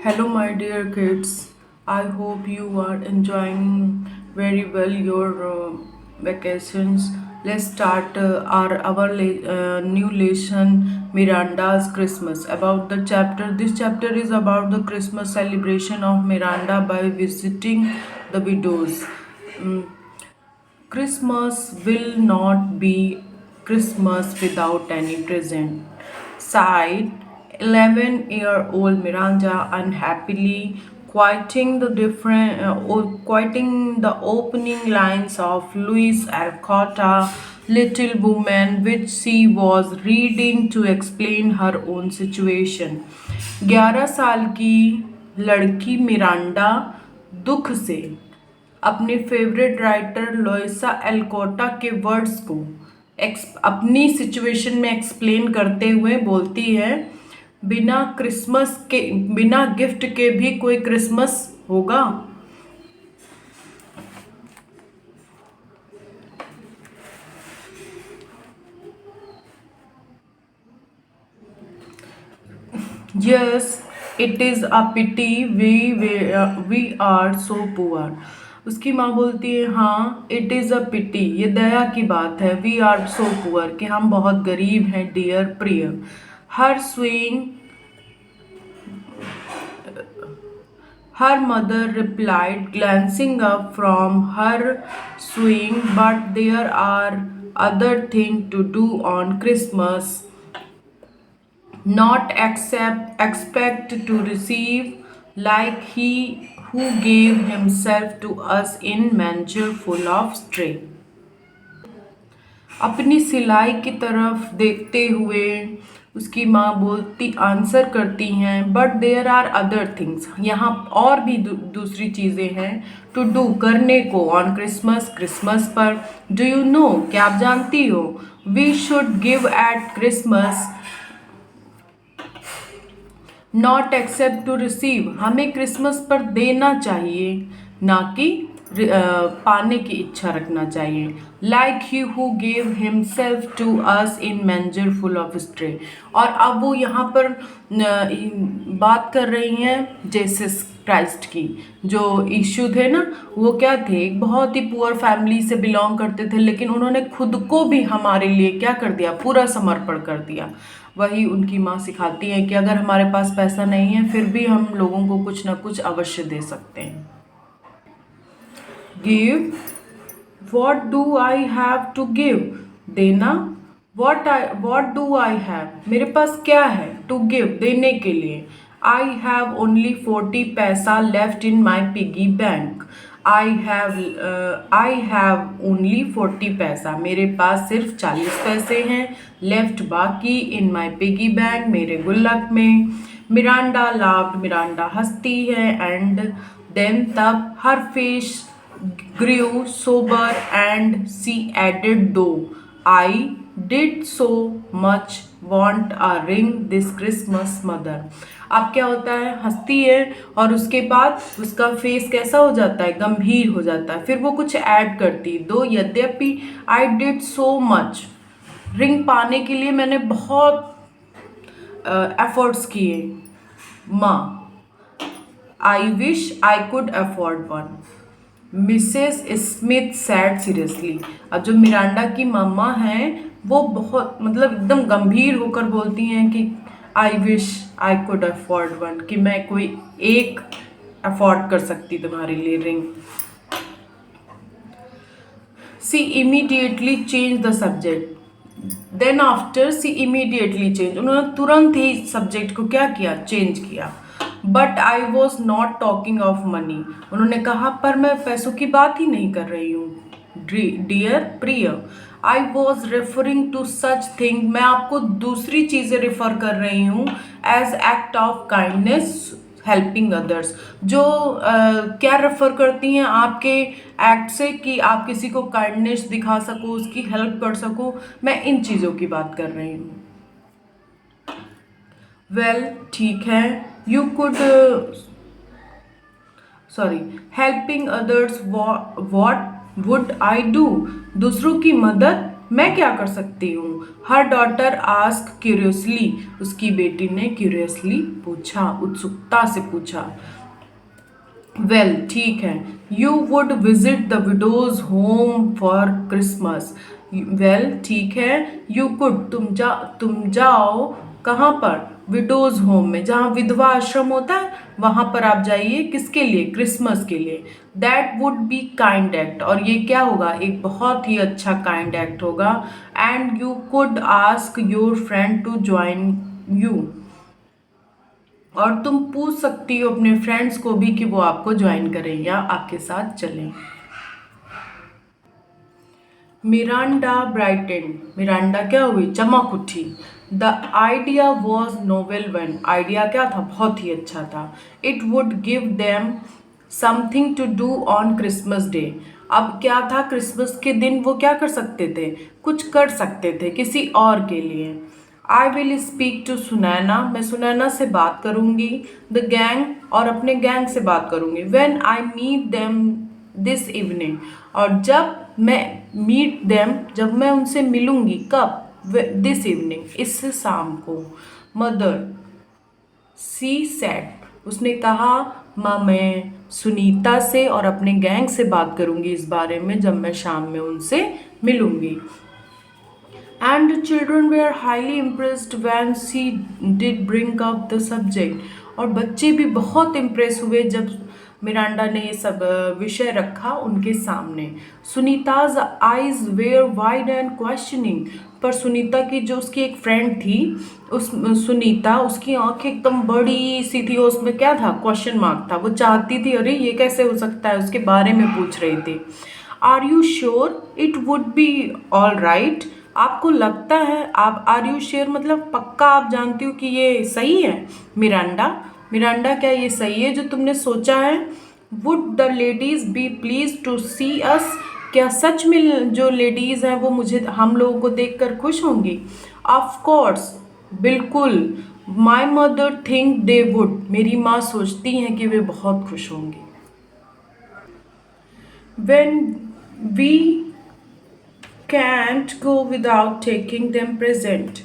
Hello, my dear kids. I hope you are enjoying very well your vacations. Let's start our new lesson, Miranda's Christmas. About the chapter. This chapter is about the Christmas celebration of Miranda by visiting the widows. Mm, Christmas will not be Christmas without any present, sighed 11-year-old Miranda unhappily, quoting the opening lines of Louis Alcott, Little Woman, which she was reading to explain her own situation. 11 साल की लड़की Miranda दुख से अपने favourite writer लोइसा एल्कोटा के words को अपनी situation में एक्सप्लेन करते हुए बोलती है, बिना गिफ्ट के भी कोई क्रिसमस होगा। Yes, it is a pity we are so poor. उसकी माँ बोलती है, हाँ, इट इज़ अ पिटी, ये दया की बात है, वी आर सो पुअर, कि हम बहुत गरीब हैं, डियर प्रिय। हर swing Her mother replied, glancing up from her sewing, but there are other things to do on Christmas, not expect to receive, like he who gave himself to us in manger full of straw. अपनी सिलाई की तरफ देखते हुए उसकी माँ बोलती answer करती हैं, but there are other things, यहाँ और भी दूसरी चीज़ें हैं, टू डू करने को, ऑन क्रिसमस पर। डू यू नो, क्या आप जानती हो, we should give at Christmas not except to receive, हमें क्रिसमस पर देना चाहिए, ना कि पाने की इच्छा रखना चाहिए। Like he who gave himself to us in manger full of straw. और अब वो यहाँ पर बात कर रही हैं जेसस क्राइस्ट की। जो यीशु थे ना, वो क्या थे, एक बहुत ही पुअर फैमिली से बिलोंग करते थे, लेकिन उन्होंने खुद को भी हमारे लिए क्या कर दिया, पूरा समर्पण कर दिया। वही उनकी माँ सिखाती हैं कि अगर हमारे पास पैसा नहीं है, फिर भी हम लोगों को कुछ ना कुछ अवश्य दे सकते हैं। Give, what do I have to give, देना, वॉट डू आई हैव, मेरे पास क्या है, टू गिव, देने के लिए। आई हैव ओनली 40 पैसा left in my piggy bank. I have only 40 पैसा, मेरे पास सिर्फ 40 पैसे हैं, लेफ्ट बाकी, इन माई पिगी बैंक, मेरे गुल्लक में। मिरांडा लाफ्ड, मिरांडा हंसती है, एंड देन तब हर face grew sober and she added, though I did so much want a ring this Christmas, mother। अब क्या होता है, हंसती है और उसके बाद उसका फेस कैसा हो जाता है, गंभीर हो जाता है। फिर वो कुछ ऐड करती, दो यद्यपि, I did so much, ring पाने के लिए मैंने बहुत एफर्ट्स किए, माँ, आई wish I could afford one, Mrs Smith sad seriously. अब जो मिरांडा की मम्मा हैं, वो बहुत मतलब एकदम गंभीर होकर बोलती हैं कि I wish I could afford one, कि मैं कोई एक अफोर्ड कर सकती तुम्हारे लिए ring. She immediately change the subject, then after she immediately change, उन्होंने तुरंत ही सब्जेक्ट को क्या किया, चेंज किया। But I was not talking of money, उन्होंने कहा पर मैं पैसों की बात ही नहीं कर रही हूँ, डियर प्रिय। I was referring to such thing, मैं आपको दूसरी चीज़ें रेफर कर रही हूँ, as act of kindness helping others, जो क्या रेफर करती हैं आपके एक्ट से, कि आप किसी को काइंडनेस दिखा सको, उसकी हेल्प कर सको, मैं इन चीज़ों की बात कर रही हूँ। वेल, ठीक है, you could, sorry, helping others, what would I do, दूसरों की मदद मैं क्या कर सकती हूँ? हर डॉटर आस्क क्यूरियसली, उसकी बेटी ने क्यूरियसली पूछा, उत्सुकता से पूछा। वेल ठीक है, you would visit the widows home for Christmas. Well ठीक है, यू कुड, तुम जाओ कहाँ पर? विडोज होम में, जहाँ विधवा आश्रम होता है वहाँ पर आप जाइए। किसके लिए? क्रिसमस के लिए। That would be kind act, और ये क्या होगा? एक बहुत ही अच्छा काइंड एक्ट होगा। And you could ask your friend to join you, और तुम पूछ सकती हो अपने फ्रेंड्स को भी कि वो आपको ज्वाइन करें या आपके साथ चलें। मिरांडा ब्राइटेंड, मिरांडा क्या हुई? चमक उठी। The idea was novel one, idea क्या था? बहुत ही अच्छा था। It would give them something to do on Christmas day. अब क्या था? क्रिसमस के दिन वो क्या कर सकते थे? कुछ कर सकते थे किसी और के लिए। I will speak to Sunaina, मैं सुनैना से बात करूंगी। द गैंग, और अपने गैंग से बात करूंगी। When I meet them this evening, और जब मैं मीट देम, जब मैं उनसे मिलूंगी। कब? दिस इवनिंग, इस शाम को। मदर, सी सेड, उसने कहा, माँ मैं सुनीता से और अपने गैंग से बात करूंगी इस बारे में जब मैं शाम में उनसे मिलूंगी। And the children were highly impressed when she did bring up the subject. और बच्चे भी बहुत इम्प्रेस हुए जब मिरांडा ने ये सब विषय रखा उनके सामने। Sunita's eyes were wide and questioning, पर सुनीता की जो उसकी एक फ्रेंड थी, उस सुनीता, उसकी आंखें एकदम बड़ी सी थी, उसमें क्या था? क्वेश्चन मार्क था। वो चाहती थी अरे ये कैसे हो सकता है, उसके बारे में पूछ रही थी। Are you sure it would be all right, आपको लगता है? आप आर यू श्योर मतलब पक्का आप जानती हो कि ये सही है? मिरांडा, मिरांडा क्या ये सही है जो तुमने सोचा है? Would the ladies be pleased to see us, क्या सच में जो लेडीज हैं वो मुझे, हम लोगों को देखकर खुश होंगी? ऑफ कोर्स, बिल्कुल। My mother think they would, मेरी माँ सोचती हैं कि वे बहुत खुश होंगी। When we can't go without taking them present,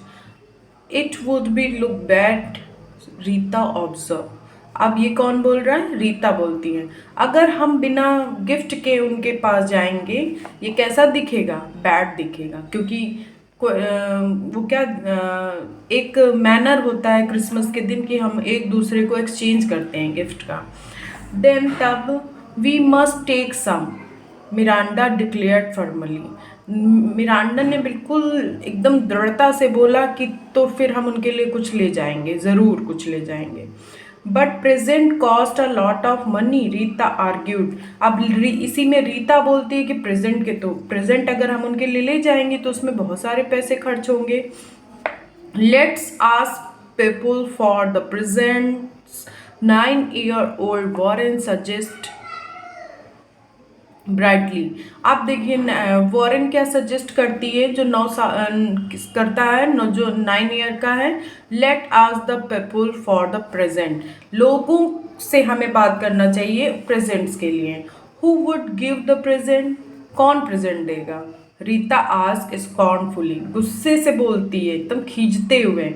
it would be look bad, Rita observe. अब ये कौन बोल रहा है? रीता बोलती है, अगर हम बिना गिफ्ट के उनके पास जाएंगे ये कैसा दिखेगा? बैड दिखेगा, क्योंकि वो क्या, एक मैनर होता है क्रिसमस के दिन कि हम एक दूसरे को एक्सचेंज करते हैं गिफ्ट का। देन तब we must take some, Miranda declared formally, Miranda ने बिल्कुल एकदम दृढ़ता से बोला कि तो फिर हम उनके लिए कुछ ले जाएंगे, ज़रूर कुछ ले जाएंगे। But present cost a lot of money, Rita argued. अब इसी में रीता बोलती है कि प्रेजेंट के, तो प्रेजेंट अगर हम उनके लिए ले जाएंगे तो उसमें बहुत सारे पैसे खर्च होंगे। Let's ask people for the presents, 9-year-old Warren suggest brightly. आप देखिए वॉरेन क्या सजेस्ट करती है, जो 9 साल करता है, जो 9 ईयर का है। Let ask the people for the present, लोगों से हमें बात करना चाहिए प्रेजेंट्स के लिए। Who would give the present, कौन प्रेजेंट देगा? रीता आस्क स्कॉर्नफुली, गुस्से से बोलती है, एकदम खींचते हुए।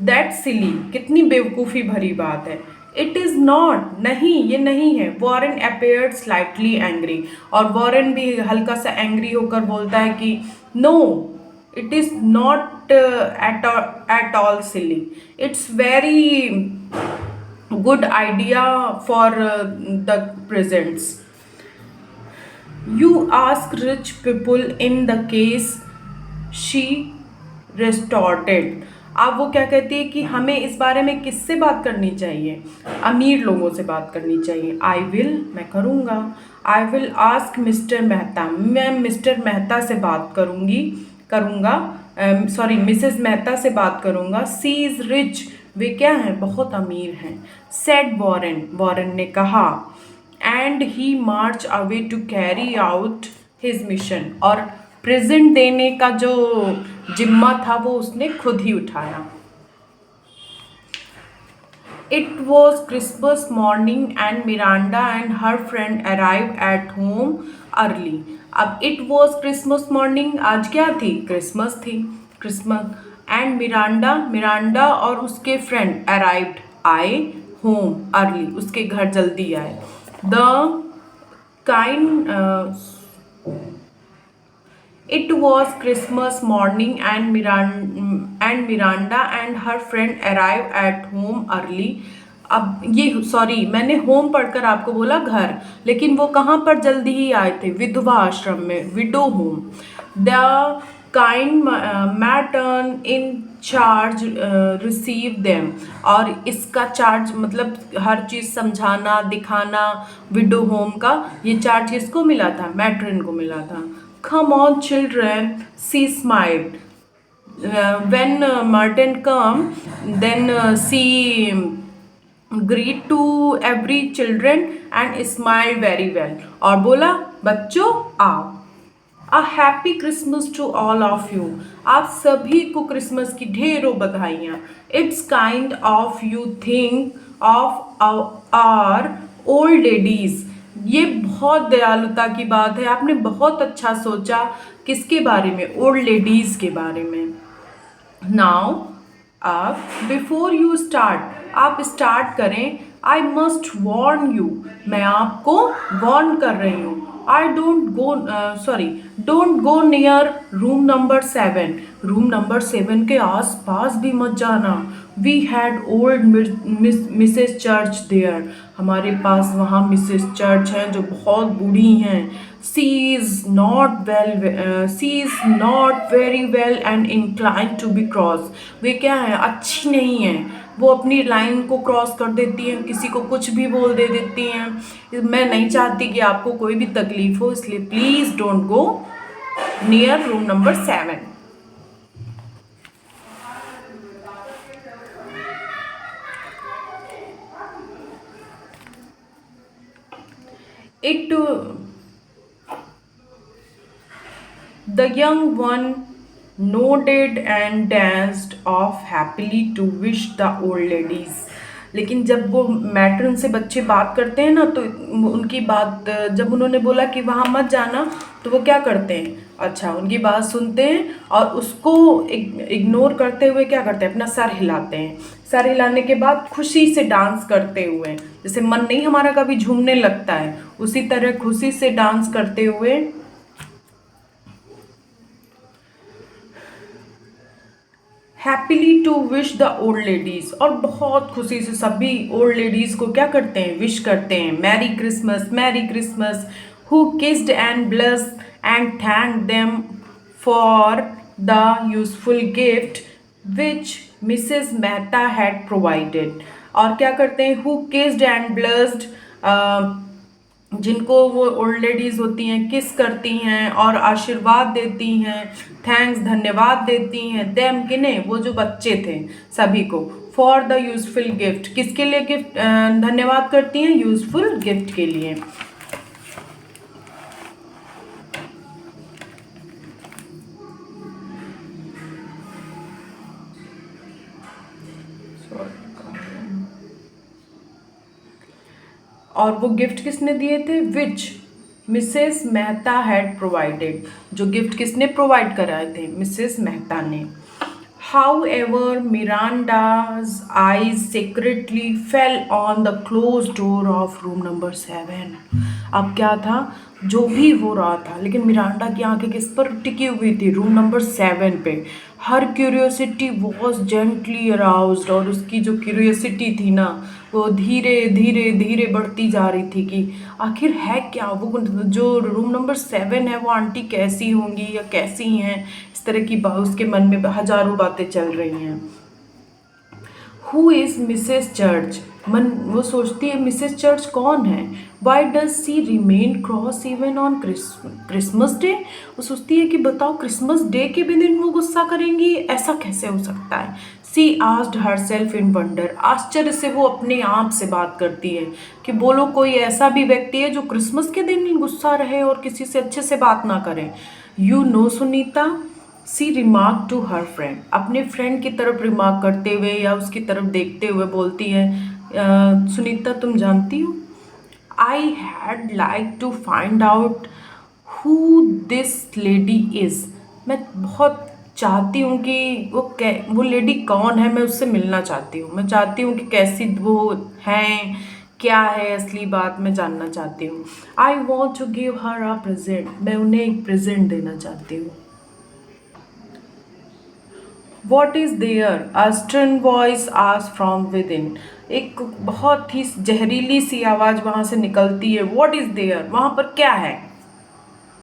दैट सिली, कितनी बेवकूफ़ी भरी बात है। इट इज़ नॉट, नहीं ये नहीं है। वॉरेन अपेयर्ड स्लाइटली एंग्री, और वॉरेन भी हल्का सा एंग्री होकर बोलता है कि no, it is not at all silly, it's very good idea for the presents. You ask rich people in the case she retorted. अब वो क्या कहती है कि हमें इस बारे में किससे बात करनी चाहिए? अमीर लोगों से बात करनी चाहिए। आई विल, मैं करूँगा। I will ask mister Mehta, मैं मिस्टर मेहता से बात करूँगा, सॉरी मिसेस मेहता से बात करूँगा। सी इज़ रिच, वे क्या हैं? बहुत अमीर हैं। सेड वॉरेन, वॉरेन ने कहा। And he march away to carry out his mission, और प्रेजेंट देने का जो जिम्मा था वो उसने खुद ही उठाया। It was Christmas morning and Miranda and her friend arrive at home early. अब इट वॉज क्रिसमस मॉर्निंग, आज क्या थी, क्रिसमस थी, क्रिसमस। एंड मिरांडा, मिरांडा और उसके फ्रेंड अराइव्ड, आए, होम अर्ली, उसके घर जल्दी आए। The kind It was Christmas morning and Miranda and her friend arrived at home early. अब ये सॉरी, मैंने होम पढ़कर आपको बोला घर, लेकिन वो कहाँ पर जल्दी ही आए थे, विधवा आश्रम में, widow home. The kind matron in charge receive them, और इसका चार्ज मतलब हर चीज़ समझाना दिखाना विडो होम का, ये चार्ज किसको मिला था, मैट्रन को मिला था। Come on, children, she smiled. When Martin come, then she greet to every children and smiled very well. और बोला, बच्चों आओ। A happy Christmas to all of you. आप सभी को क्रिसमस की ढेरों बधाइयाँ। It's kind of you think of our old ladies. ये बहुत दयालुता की बात है, आपने बहुत अच्छा सोचा, किसके बारे में, ओल्ड लेडीज के बारे में। नाउ अब बिफोर यू स्टार्ट, आप स्टार्ट करें, आई मस्ट वार्न यू, मैं आपको वार्न कर रही हूँ। I don't go near room number 7, room number 7 के आस पास भी मत जाना। We had old Mrs Church there, हमारे पास वहाँ मिसेस चर्च हैं जो बहुत बूढ़ी हैं। She is not very well and inclined to be cross, वे क्या है, अच्छी नहीं हैं, वो अपनी लाइन को क्रॉस कर देती हैं, किसी को कुछ भी बोल दे देती हैं। मैं नहीं चाहती कि आपको कोई भी तकलीफ हो, इसलिए please don't go near room number 7। The young one nodded and danced off happily to wish the old ladies. लेकिन जब वो मैट्रन से बच्चे बात करते हैं ना, तो उनकी बात, जब उन्होंने बोला कि वहाँ मत जाना, तो वो क्या करते हैं, अच्छा उनकी बात सुनते हैं और उसको इग्नोर करते हुए क्या करते हैं, अपना सर हिलाते हैं। सर हिलाने के बाद खुशी से डांस करते हुए, जैसे मन नहीं हमारा कभी झूमने लगता है, उसी तरह खुशी से डांस करते हुए happily to wish the old ladies, और बहुत खुशी से सभी ओल्ड लेडीज़ को क्या करते हैं, विश करते हैं, merry Christmas, merry Christmas. Who kissed and blessed and thank them for the useful gift which Mrs Mehta had provided. और क्या करते हैं, हु किस्ड एंड ब्लेस्ड, जिनको वो ओल्ड लेडीज़ होती हैं किस करती हैं और आशीर्वाद देती हैं, थैंक्स धन्यवाद देती हैं, देम किन्हें, वो जो बच्चे थे सभी को, फॉर द यूजफुल गिफ्ट, किसके लिए गिफ्ट धन्यवाद करती हैं, यूजफुल गिफ्ट के लिए। और वो गिफ्ट किसने दिए थे, which Mrs Mehta had provided, जो गिफ्ट किसने प्रोवाइड कराए थे, मिसेस मेहता ने। However Miranda's eyes secretly fell on the close door of room number 7। अब क्या था, जो भी हो रहा था, लेकिन मिरांडा की आंखें किस पर टिकी हुई थी, रूम नंबर 7 पे। हर क्यूरियोसिटी वॉज जेंटली अराउज्ड, और उसकी जो क्यूरियोसिटी थी ना, वो धीरे धीरे धीरे बढ़ती जा रही थी कि आखिर है क्या, वो जो रूम नंबर 7 है वो आंटी कैसी होंगी या कैसी हैं, इस तरह की उसके मन में हजारों बातें चल रही हैं। हु इज़ मिसेस चर्च, मन वो सोचती है मिसेस चर्च कौन है। Why does she remain cross even on Christmas day, वो सोचती है कि बताओ क्रिसमस डे के भी दिन वो गुस्सा करेंगी, ऐसा कैसे हो सकता है। She asked herself in wonder, आश्चर्य से वो अपने आप से बात करती है कि बोलो कोई ऐसा भी व्यक्ति है जो क्रिसमस के दिन गुस्सा रहे और किसी से अच्छे से बात ना करे। You know Sunita, she remark to her friend, अपने फ्रेंड की तरफ रिमार्क करते हुए या उसकी तरफ देखते हुए बोलती है, सुनीता तुम जानती हो, I had like to find out who this lady is, मैं बहुत चाहती हूँ कि वो लेडी कौन है, मैं उससे मिलना चाहती हूँ, मैं चाहती हूँ कि कैसी वो हैं, क्या है असली बात, मैं जानना चाहती हूँ। I want to give her a present, मैं उन्हें एक प्रेजेंट देना चाहती हूँ। What is there, a stern voice asked from within, एक बहुत ही जहरीली सी आवाज़ वहाँ से निकलती है। वॉट इज़ देयर, वहाँ पर क्या है।